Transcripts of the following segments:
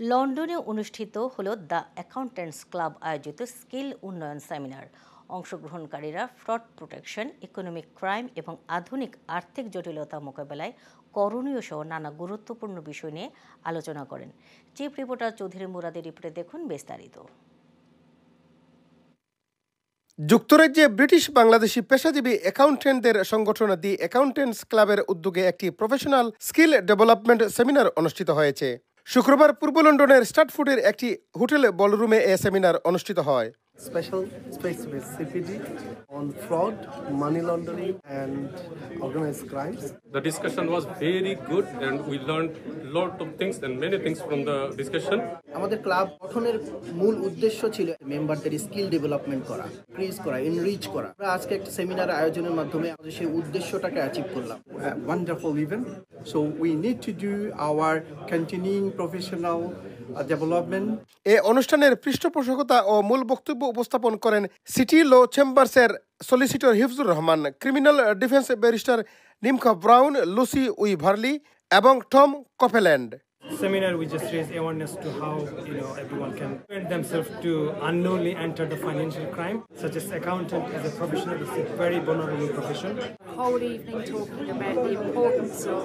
লন্ডনে অনুষ্ঠিত হলো দ্য অ্যাকাউন্ট্যান্টস ক্লাব আয়োজিত স্কিল উন্নয়ন সেমিনার। অংশগ্রহণকারীরা ফ্রড প্রোটেকশন, ইকোনমিক ক্রাইম এবং আধুনিক আর্থিক জটিলতা মোকাবেলায় করণীয় সহ নানা গুরুত্বপূর্ণ বিষয় নিয়ে আলোচনা করেন। চিফ রিপোর্টার চৌধুরী মুরাদের রিপোর্টে দেখুন বিস্তারিত। যুক্তরাজ্যে ব্রিটিশ বাংলাদেশি পেশাজীবী অ্যাকাউন্ট্যান্টদের সংগঠন দি অ্যাকাউন্ট্যান্টস ক্লাবের উদ্যোগে একটি প্রফেশনাল স্কিল ডেভেলপমেন্ট সেমিনার অনুষ্ঠিত হয়েছে। শুক্রবার পূর্ব লন্ডনের স্ট্রাটফোর্ডের একটি হোটেল বলরুমে এ সেমিনার অনুষ্ঠিত হয়। Special space with CPD on fraud, money laundering and organized crimes. The discussion was very good and we learned a lot of things and many things from the discussion. আমাদের club গঠনের মূল উদ্দেশ্য ছিল মেম্বারদের skill development করা, increase করা, enrich করা। আমরা আজকে একটা সেমিনার আয়োজনের মাধ্যমে আমাদের সেই উদ্দেশ্যটাকে অ্যাচিভ করলাম। Wonderful event. So we need to do our continuing professional development. এ অনুষ্ঠানের পৃষ্ঠপোষকতা ও মূল বক্তব্য উপস্থাপন করেন সিটি ল চেম্বার্সের solicitor Hifzur Rahman, criminal defence barrister Nimkha Brown, Lucy Waverley এবং Tom Cofeland. Seminar we just raise awareness to how everyone can prevent themselves to unknowingly enter the financial crime, such as accountant is a profession. It's a very vulnerable profession. Whole evening talking about the importance of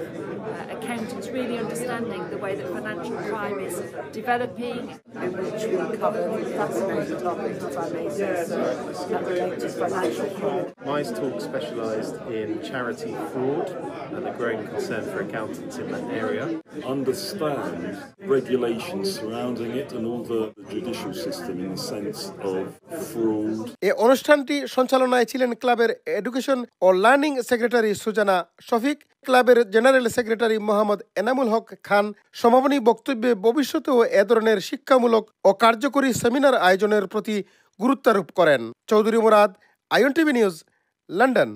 accountants really understanding the way that financial crime is developing. In which we covered fascinating topics, if I may say so, that relate to financial crime. My talk specialised in charity fraud and the growing concern for accountants in that area. Understand regulations surrounding it and all the judicial system in the sense of fraud. এই অনুষ্ঠানটি সঞ্চালনায় ছিলেন ক্লাবের education ও learning secretary Sujana Shafiq, ক্লাবের general secretary Mohammad Enamul Haque খান। সমাপনী বক্তব্যে ভবিষ্যতেও এ ধরনের শিক্ষামূলক ও কার্যকরী সেমিনার আয়োজনের প্রতি গুরুত্বারোপ করেন। Chowdhury Murad, INTV news, London.